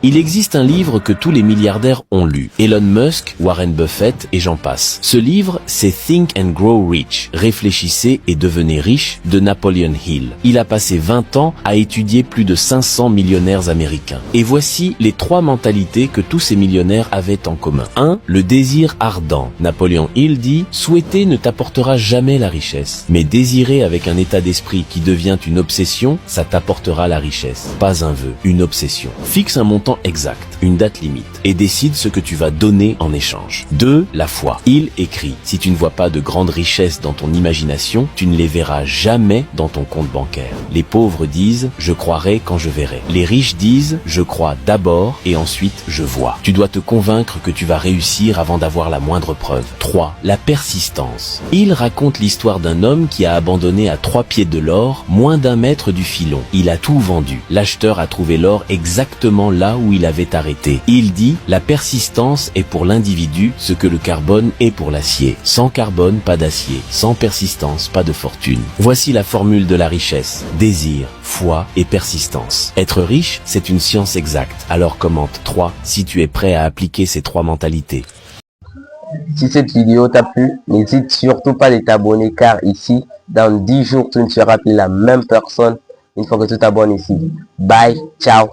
Il existe un livre que tous les milliardaires ont lu. Elon Musk, Warren Buffett et j'en passe. Ce livre, c'est Think and Grow Rich. Réfléchissez et devenez riche de Napoleon Hill. Il a passé 20 ans à étudier plus de 500 millionnaires américains. Et voici les 3 mentalités que tous ces millionnaires avaient en commun. 1. Le désir ardent. Napoleon Hill dit « Souhaiter ne t'apportera jamais la richesse, mais désirer avec un état d'esprit qui devient une obsession, ça t'apportera la richesse. Pas un vœu, une obsession. Fixe un montant exact, une date limite, et décide ce que tu vas donner en échange. 2. La foi. Hill écrit « Si tu ne vois pas de grandes richesses dans ton imagination, tu ne les verras jamais dans ton compte bancaire. Les pauvres disent « Je croirai quand je verrai ». Les riches disent « Je crois d'abord et ensuite je vois ». Tu dois te convaincre que tu vas réussir avant d'avoir la moindre preuve. 3. La persistance. Hill raconte l'histoire d'un homme qui a abandonné à 3 pieds de l'or, moins d'1 mètre du filon. Il a tout vendu. L'acheteur a trouvé l'or exactement là où il avait arrêté. Il dit « La persistance est pour l'individu ce que le carbone est pour l'acier. Sans carbone, pas d'acier. Sans persistance, pas de fortune. » Voici la formule de la richesse. Désir, foi et persistance. Être riche, c'est une science exacte. Alors commente 3 si tu es prêt à appliquer ces 3 mentalités. Si cette vidéo t'a plu, n'hésite surtout pas de t'abonner car ici, dans 10 jours, tu ne seras plus la même personne une fois que tu t'abonnes ici. Bye, ciao.